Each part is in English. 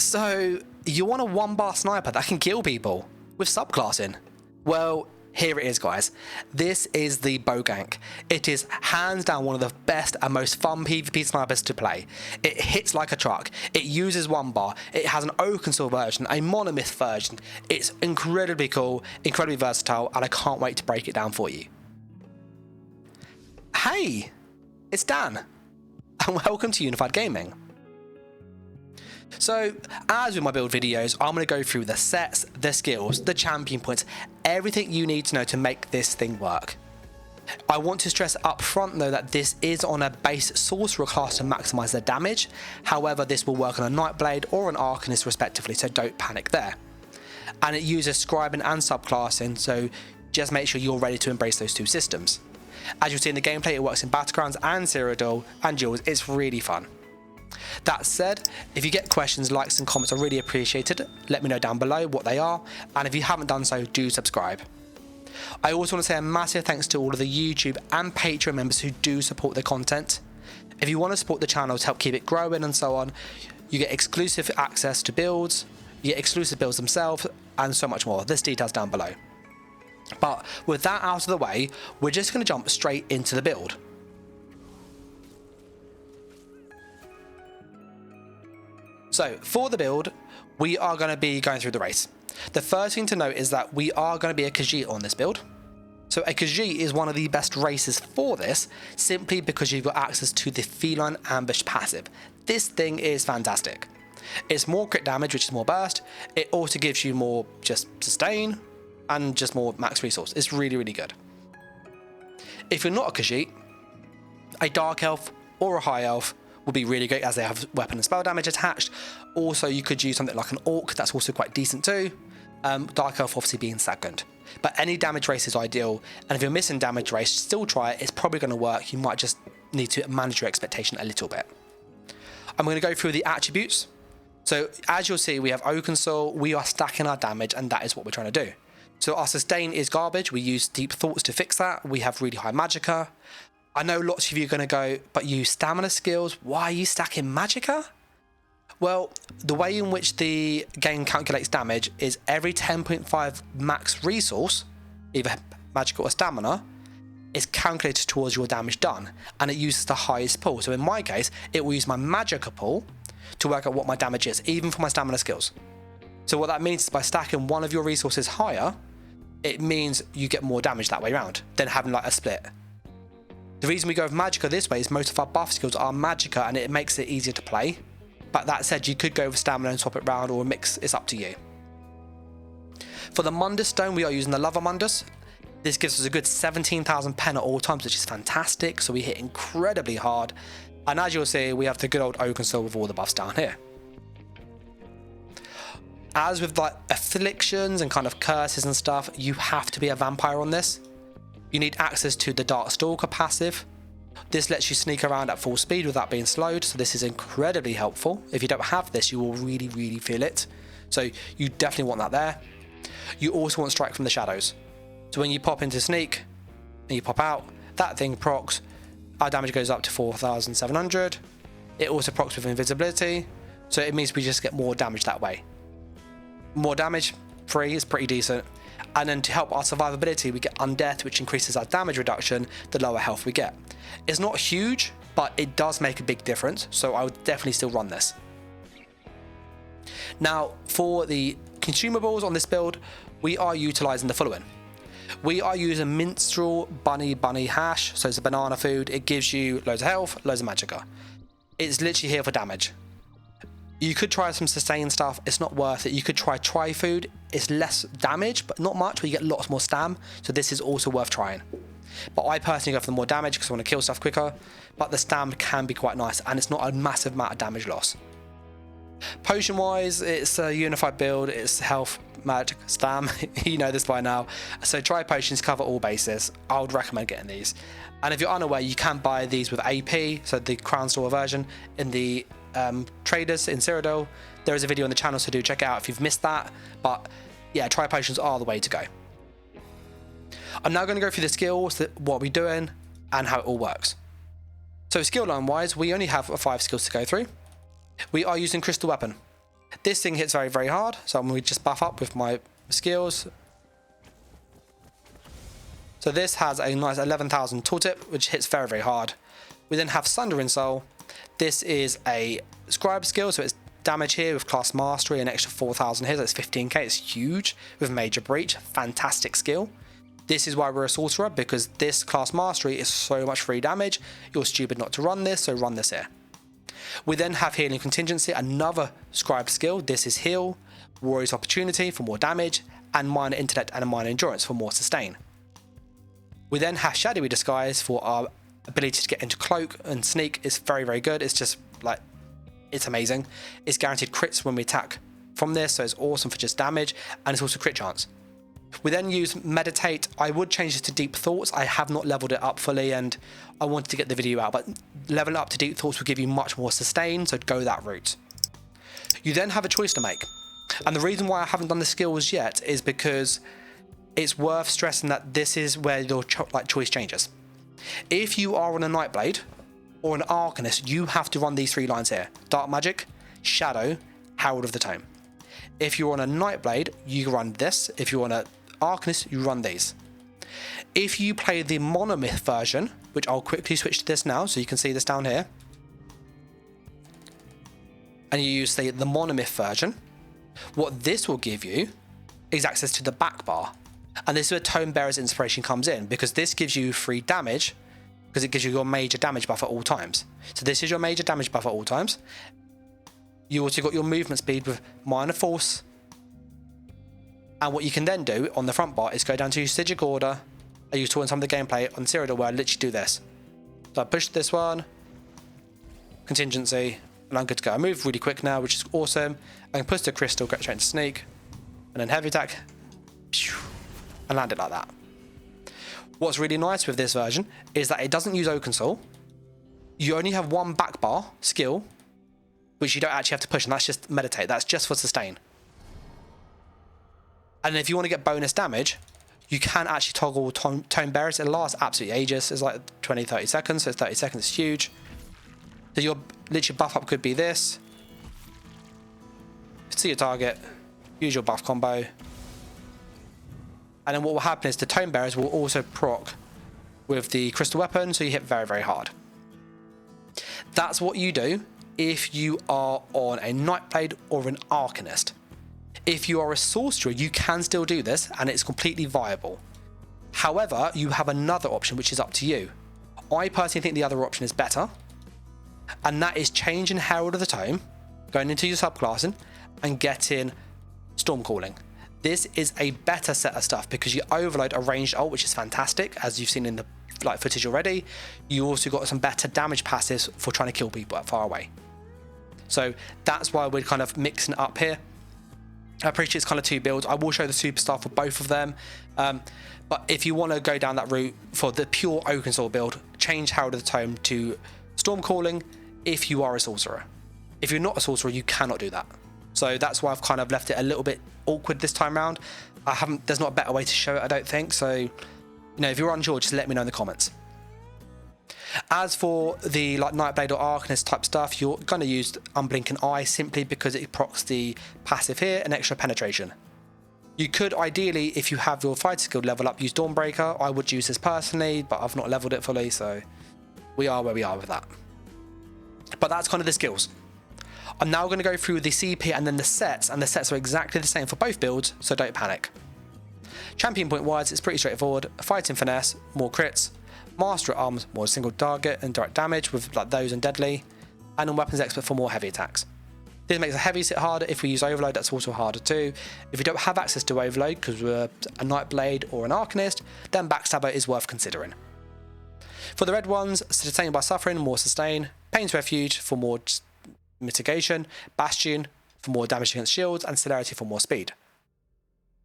So, you want a one-bar sniper that can kill people with subclassing? Well, here it is, guys. This is the Bowgank. It is hands down one of the best and most fun PvP snipers to play. It hits like a truck. It uses one bar. It has an open source version, a monomyth version. It's incredibly cool, incredibly versatile, and I can't wait to break it down for you. Hey, it's Dan, and welcome to Unified Gaming. So, as with my build videos, I'm going to go through the sets, the skills, the champion points, everything you need to know to make this thing work. I want to stress up front though that this is on a base sorcerer class to maximise the damage. However, this will work on a Nightblade or an Arcanist respectively, so don't panic there. And it uses scribing and subclassing, so just make sure you're ready to embrace those two systems. As you'll see in the gameplay, it works in Battlegrounds and Cyrodiil and Duels. It's really fun. That said, if you get questions, likes and comments are really appreciated. Let me know down below what they are, and if you haven't done so, do subscribe. I also want to say a massive thanks to all of the YouTube and Patreon members who do support the content. If you want to support the channel to help keep it growing and so on, you get exclusive access to builds, you get exclusive builds themselves, and so much more. There's details down below. But with that out of the way, we're just going to jump straight into the build. So for the build, we are going to be going through the race. The first thing to note is that we are going to be a Khajiit on this build. So a Khajiit is one of the best races for this, simply because you've got access to the feline ambush passive. This thing is fantastic. It's more crit damage, which is more burst. It also gives you more just sustain and just more max resource. It's really, really good. If you're not a Khajiit, a dark elf or a high elf will be really great as they have weapon and spell damage attached. Also, you could use something like an orc, that's also quite decent too. Dark elf obviously being second. But any damage race is ideal, and if you're missing damage race, still try it. It's probably going to work. You might just need to manage your expectation a little bit. I'm going to go through the attributes. So as you'll see, we have Oaken Soul, we are stacking our damage, and that is what we're trying to do. So our sustain is garbage. We use Deep Thoughts to fix that. We have really high magicka. I know lots of you are going to go, but you stamina skills, why are you stacking magicka? Well, the way in which the game calculates damage is every 10.5 max resource, either magical or stamina, is calculated towards your damage done, and it uses the highest pool. So in my case, it will use my magicka pool to work out what my damage is, even for my stamina skills. So what that means is by stacking one of your resources higher, it means you get more damage that way around than having like a split. The reason we go with magicka this way is most of our buff skills are magicka, and it makes it easier to play. But that said, you could go with stamina and swap it around, or a mix. It's up to you. For the Mundus stone, we are using the Lover Mundus. This gives us a good 17,000 pen at all times, which is fantastic. So we hit incredibly hard. And as you'll see, we have the good old Oaken Soul with all the buffs down here. As with like afflictions and kind of curses and stuff, you have to be a vampire on this. You need access to the Dark Stalker passive. This lets you sneak around at full speed without being slowed, so this is incredibly helpful. If you don't have this, you will really, really feel it. So you definitely want that there. You also want Strike from the Shadows. So when you pop into Sneak and you pop out, that thing procs. Our damage goes up to 4,700. It also procs with Invisibility, so it means we just get more damage that way. More damage, free, is pretty decent. And then to help our survivability, we get Undeath, which increases our damage reduction the lower health we get. It's not huge, but it does make a big difference, so I would definitely still run this. Now, for the consumables on this build, we are utilising the following. We are using Minstrel Bunny Hash, so it's a banana food. It gives you loads of health, loads of magicka. It's literally here for damage. You could try some sustain stuff, it's not worth it. You could try Tri-Food, it's less damage, but not much, but you get lots more stam, so this is also worth trying. But I personally go for the more damage because I want to kill stuff quicker, but the stam can be quite nice, and it's not a massive amount of damage loss. Potion wise, it's a unified build, it's health, magic, stam, you know this by now. So try potions, cover all bases. I would recommend getting these. And if you're unaware, you can buy these with AP, so the Crown Store version, in the traders in Cyrodiil. There is a video on the channel, so do check it out if you've missed that. But yeah, tri potions are the way to go. I'm now going to go through the skills, what we're doing, and how it all works. So skill line wise, we only have 5 skills to go through. We are using Crystal Weapon. This thing hits very, very hard, so I'm going to just buff up with my skills. So this has a nice 11,000 tooltip, which hits very, very hard. We then have Sundering Soul. This is a scribe skill, so it's damage here with class mastery, an extra 4,000 here, that's 15k, it's huge. With major breach, fantastic skill. This is why we're a sorcerer, because this class mastery is so much free damage. You're stupid not to run this, so run this here. We then have Healing Contingency, another scribe skill. This is Heal, Warrior's Opportunity for more damage, and Minor Intellect and a Minor Endurance for more sustain. We then have Shadowy Disguise for our ability to get into Cloak and Sneak. Is very, very good. It's just like, it's amazing. It's guaranteed crits when we attack from this, so it's awesome for just damage, and it's also crit chance. We then use Meditate. I would change this to Deep Thoughts. I have not leveled it up fully, and I wanted to get the video out, but leveling up to Deep Thoughts will give you much more sustain, so go that route. You then have a choice to make, and the reason why I haven't done the skills yet is because it's worth stressing that this is where your choice changes. If you are on a Nightblade or an Arcanist, you have to run these 3 lines here: Dark Magic, Shadow, Herald of the Tome. If you're on a Nightblade, you run this. If you're on an Arcanist, you run these. If you play the Monomyth version, which I'll quickly switch to this now so you can see this down here, and you use the Monomyth version, what this will give you is access to the back bar. And this is where Tome Bearer's Inspiration comes in, because this gives you free damage, because it gives you your major damage buff at all times. So this is your major damage buff at all times. You also got your movement speed with Minor Force. And what you can then do on the front bar is go down to Sigic Order. I used to in some of the gameplay on Cyrodiil where I literally do this. So I push this one, Contingency, and I'm good to go. I move really quick now, which is awesome. I can push the Crystal, get straight into Sneak, and then Heavy Attack, and land it like that. What's really nice with this version is that it doesn't use Oaken Soul. You only have one back bar skill, which you don't actually have to push, and that's just Meditate. That's just for sustain. And if you want to get bonus damage, you can actually toggle Tome Bearers. It lasts absolutely ages. It's like 20-30 seconds, so 30 seconds is huge. So your literally buff up could be this. See your target, use your buff combo. And then what will happen is the Tome Bearers will also proc with the Crystal Weapon, so you hit very, very hard. That's what you do if you are on a Nightblade or an Arcanist. If you are a Sorcerer, you can still do this, and it's completely viable. However, you have another option, which is up to you. I personally think the other option is better, and that is changing Herald of the Tome, going into your subclassing, and getting Stormcalling. This is a better set of stuff because you overload a ranged ult, which is fantastic, as you've seen in the footage already. You also got some better damage passives for trying to kill people at far away. So that's why we're kind of mixing it up here. I appreciate it's kind of 2 builds. I will show the superstar for both of them. But if you want to go down that route for the pure Oaken Soul build, change Herald of the Tome to Stormcalling if you are a Sorcerer. If you're not a Sorcerer, you cannot do that. So that's why I've kind of left it a little bit awkward this time around. There's not a better way to show it, I don't think. So, you know, if you're unsure, just let me know in the comments. As for the Nightblade or Arcanist type stuff, you're going to use Unblinking Eye simply because it procs the passive here and extra penetration. You could ideally, if you have your fighter skill level up, use Dawnbreaker. I would use this personally, but I've not leveled it fully, so we are where we are with that. But that's kind of the skills. I'm now going to go through the CP and then the sets, and the sets are exactly the same for both builds, so don't panic. Champion point wise, it's pretty straightforward. Fighting Finesse, more crits. Master at Arms, more single target and direct damage with those and deadly. And then Weapons Expert for more heavy attacks. This makes a heavy hit harder. If we use Overload, that's also harder too. If you don't have access to Overload because we're a Nightblade or an Arcanist, then Backstabber is worth considering. For the red ones, Sustained by Suffering, more sustain. Pain's Refuge for more mitigation. Bastion for more damage against shields, and Celerity for more speed.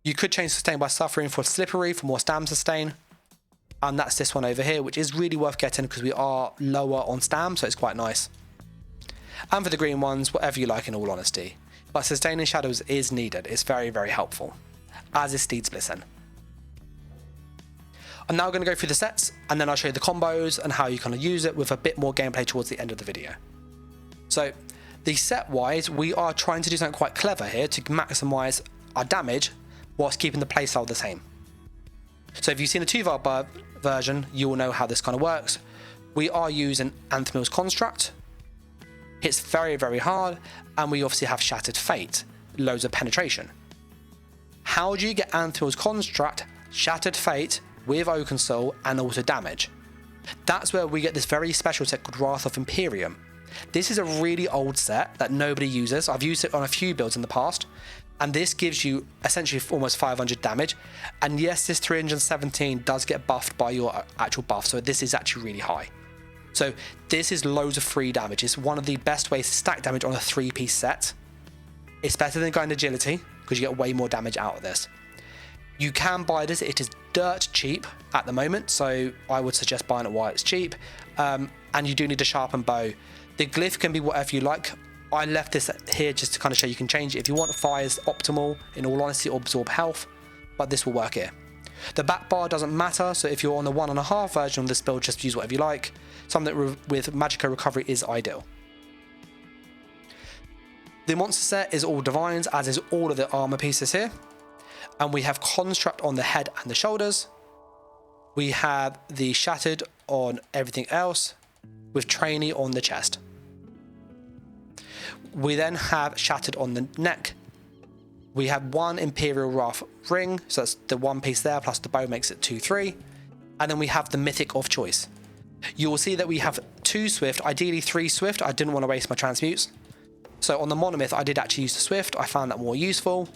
You could change Sustained by Suffering for Slippery for more stam sustain. And that's this one over here, which is really worth getting because we are lower on stam, so it's quite nice. And for the green ones, whatever you like in all honesty. But Sustaining Shadows is needed. It's very, very helpful. As is Steed's Listen. I'm now going to go through the sets, and then I'll show you the combos and how you kind of use it with a bit more gameplay towards the end of the video. So, The set wise, we are trying to do something quite clever here to maximize our damage whilst keeping the playstyle the same. So if you've seen the 2 version, you will know how this kind of works. We are using Anthemil's Construct. It's very, very hard, and we obviously have Shattered Fate, loads of penetration. How do you get Anthemil's Construct, Shattered Fate with Oaken Soul, and also damage? That's where we get this very special set called Wrath of Imperium. This is a really old set that nobody uses. I've used it on a few builds in the past, and this gives you essentially almost 500 damage. And yes, this 317 does get buffed by your actual buff, so this is actually really high. So this is loads of free damage. It's one of the best ways to stack damage on a 3-piece set. It's better than going agility because you get way more damage out of this. You can buy this. It is dirt cheap at the moment, so I would suggest buying it while it's cheap. And you do need a sharpened bow. The glyph can be whatever you like. I left this here just to kind of show you can change it. If you want fire's optimal, in all honesty, or absorb health, but this will work here. The back bar doesn't matter, so if you're on the 1.5 version of this build, just use whatever you like. Something with Magico Recovery is ideal. The monster set is all divines, as is all of the armor pieces here. And we have Construct on the head and the shoulders. We have the Shattered on everything else, with Trainee on the chest. We then have Shattered on the neck. We have 1 Imperial Wrath ring, so that's the 1 piece there, plus the bow makes it 2-3. And then we have the Mythic of choice. You will see that we have 2 Swift, ideally 3 Swift. I didn't want to waste my transmutes. So on the Monomyth, I did actually use the Swift. I found that more useful.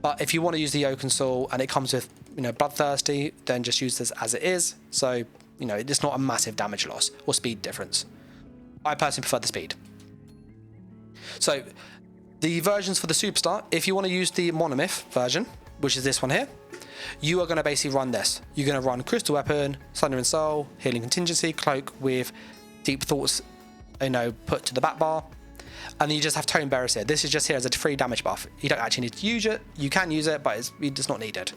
But if you want to use the Oaken Soul and it comes with, Bloodthirsty, then just use this as it is. So, it's not a massive damage loss or speed difference. I personally prefer the speed. So, the versions for the Superstar, if you want to use the Monomyth version, which is this one here, you are going to basically run this. You're going to run Crystal Weapon, Sundering Soul, Healing Contingency, Cloak with Deep Thoughts, put to the back bar. And then you just have Tone Bearers here. This is just here as a free damage buff. You don't actually need to use it. You can use it, but it's not needed.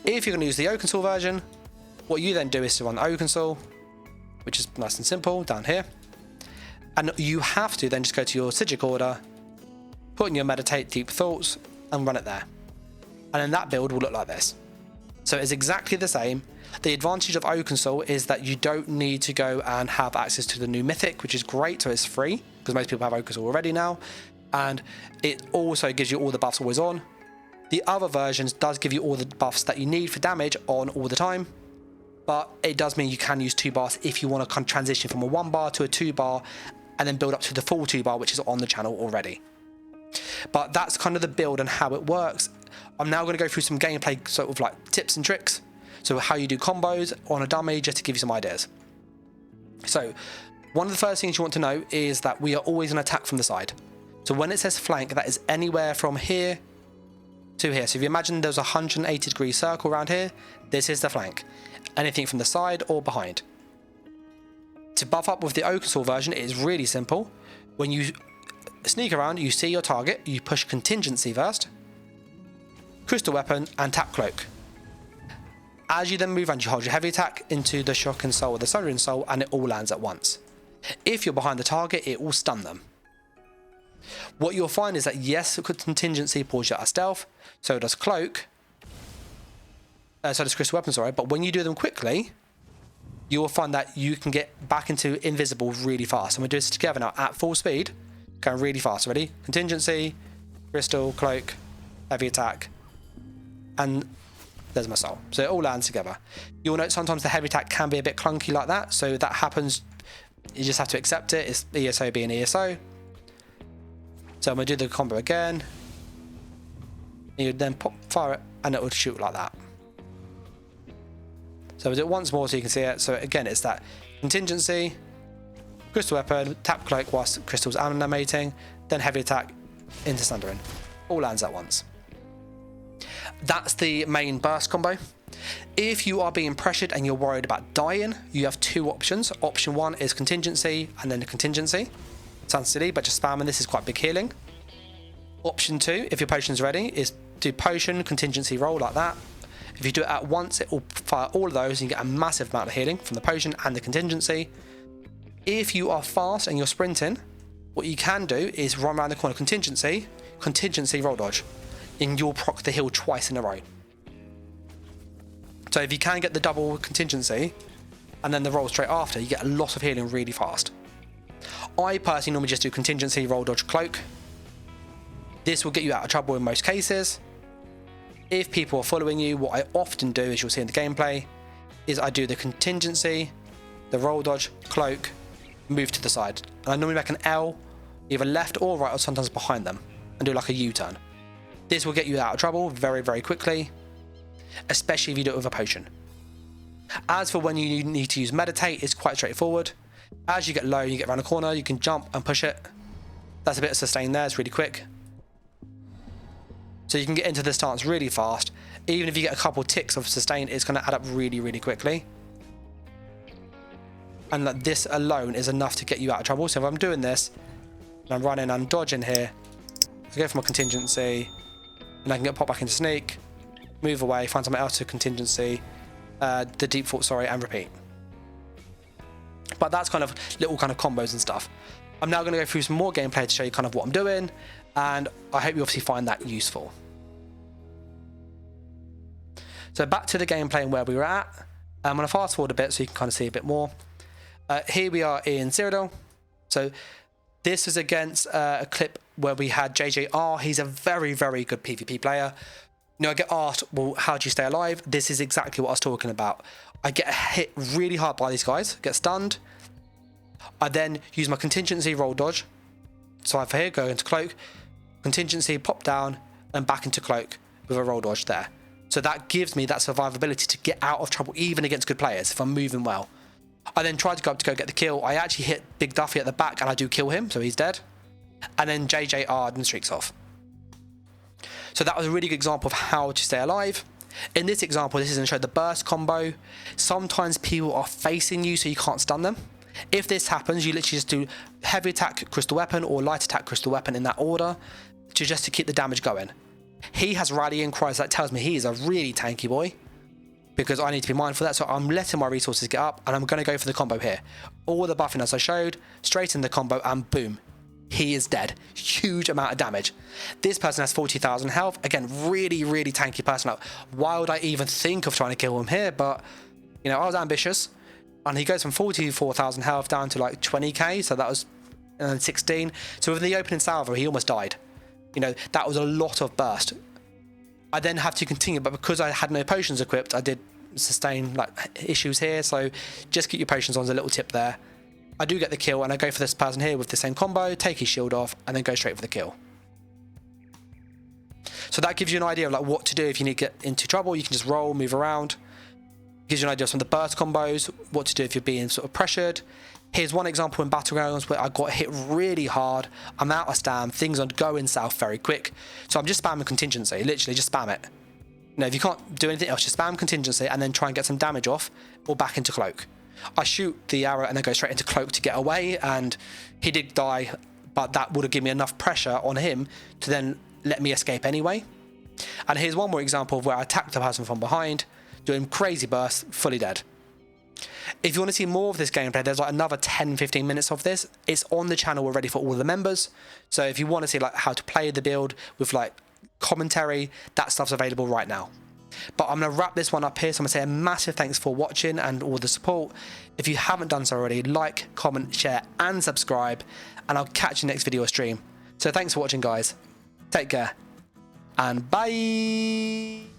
If you're going to use the Oaken Soul version, what you then do is to run the Oaken Soul, which is nice and simple, down here. And you have to then just go to your Sigic order, put in your Meditate Deep Thoughts, and run it there. And then that build will look like this. So it's exactly the same. The advantage of Oaken Soul is that you don't need to go and have access to the new Mythic, which is great, so it's free, because most people have Oaken Soul already now. And it also gives you all the buffs always on. The other versions does give you all the buffs that you need for damage on all the time. But it does mean you can use 2 bars if you want to kind of transition from a 1 bar to a 2 bar, and then build up to the full 2 bar, which is on the channel already. But that's kind of the build and how it works. I'm now going to go through some gameplay sort of like tips and tricks. So how you do combos on a dummy, just to give you some ideas. So one of the first things you want to know is that we are always going to attack from the side. So when it says flank, that is anywhere from here to here. So if you imagine there's a 180-degree circle around here, this is the flank. Anything from the side or behind. To buff up with the Oaken Soul version, it is really simple. When you sneak around, you see your target, you push Contingency first, Crystal Weapon, and tap Cloak. As you then move around, you hold your heavy attack into the Shocking Soul or the Sundering Soul, and it all lands at once. If you're behind the target, it will stun them. What you'll find is that yes, Contingency pulls you out of stealth, so does Cloak, so does Crystal Weapon, sorry, but when you do them quickly, you will find that you can get back into invisible really fast. And we'll do this together now at full speed, going really fast. Ready? Contingency, Crystal, Cloak, heavy attack, and there's my soul. So it all lands together. You'll note sometimes the heavy attack can be a bit clunky like that, so that happens. You just have to accept it. It's ESO being ESO. So I'm going to do the combo again. You then fire it, and it will shoot like that. So we'll do it once more so you can see it. So again, it's that Contingency, Crystal Weapon, tap Cloak whilst Crystal's animating, then heavy attack into Sundering. All lands at once. That's the main burst combo. If you are being pressured and you're worried about dying, you have 2 options. Option 1 is Contingency and then the Contingency. Sounds silly, but just spamming this is quite big healing. Option 2, if your potion's ready, is do Potion, Contingency roll like that. If you do it at once, it will fire all of those and you get a massive amount of healing from the Potion and the Contingency. If you are fast and you're sprinting, what you can do is run around the corner contingency, roll dodge, and you'll proc the heal twice in a row. So if you can get the double contingency and then the roll straight after, you get a lot of healing really fast. I personally normally just do contingency, roll dodge, cloak. This will get you out of trouble in most cases. If people are following you, what I often do, as you'll see in the gameplay, is I do the contingency, the roll dodge, cloak, move to the side. And I normally make an L, either left or right, or sometimes behind them, and do like a U-turn. This will get you out of trouble very, very quickly, especially if you do it with a potion. As for when you need to use meditate, it's quite straightforward. As you get low, you get around a corner, you can jump and push it. That's a bit of sustain there, it's really quick. So you can get into this stance really fast. Even if you get a couple ticks of sustain, it's going to add up really, really quickly. And like, this alone is enough to get you out of trouble. So if I'm doing this, and I'm running and dodging here, I go for my contingency, and I can get pop back into sneak, move away, find something else to contingency, the deep fault, sorry, and repeat. But that's kind of little kind of combos and stuff. I'm now going to go through some more gameplay to show you kind of what I'm doing, and I hope you obviously find that useful. So back to the gameplay and where we were at. I'm going to fast forward a bit so you can kind of see a bit more. Here we are in Cyrodiil. So this is against a clip where we had JJR. He's a very, very good PvP player. You know, I get asked, well, how do you stay alive? This is exactly what I was talking about. I get hit really hard by these guys, get stunned. I then use my contingency roll dodge. So I for here, go into cloak, contingency, pop down, and back into cloak with a roll dodge there. So that gives me that survivability to get out of trouble, even against good players, if I'm moving well. I then tried to go up to go get the kill. I actually hit Big Duffy at the back, and I do kill him, so he's dead. And then JJR'd and streaks off. So that was a really good example of how to stay alive. In this example, this is going to show the burst combo. Sometimes people are facing you, so you can't stun them. If this happens, you literally just do heavy attack crystal weapon or light attack crystal weapon in that order, just to keep the damage going. He has rallying cries, that tells me he is a really tanky boy, because I need to be mindful of that. So I'm letting my resources get up, and I'm going to go for the combo here. All the buffing as I showed, straight in the combo, and boom, he is dead. Huge amount of damage. This person has 40,000 health. Again, really, really tanky person. Like, why would I even think of trying to kill him here? But, you know, I was ambitious. And he goes from 44,000 health down to like 20k. So that was 16. So with the opening salvo, he almost died. You know, that was a lot of burst. I then have to continue, but because I had no potions equipped, I did sustain like issues here. So just keep your potions on as a little tip there. I do get the kill, and I go for this person here with the same combo, take his shield off, and then go straight for the kill. So that gives you an idea of like what to do if you need to get into trouble. You can just roll, move around. Gives you an idea of some of the burst combos, what to do if you're being sort of pressured. Here's one example in Battlegrounds where I got hit really hard. I'm out of stam, things are going south very quick. So I'm just spamming contingency, literally just spam it. You know, if you can't do anything else, just spam contingency and then try and get some damage off, or back into cloak. I shoot the arrow and then go straight into cloak to get away, and he did die, but that would have given me enough pressure on him to then let me escape anyway. And here's one more example of where I attacked the person from behind, doing crazy bursts, fully dead. If you want to see more of this gameplay, there's like another 10-15 minutes of this. It's on the channel already for all the members. So if you want to see like how to play the build with like commentary, that stuff's available right now. But I'm going to wrap this one up here. So I'm going to say a massive thanks for watching and all the support. If you haven't done so already, like, comment, share, and subscribe. And I'll catch you next video or stream. So thanks for watching, guys. Take care. And bye.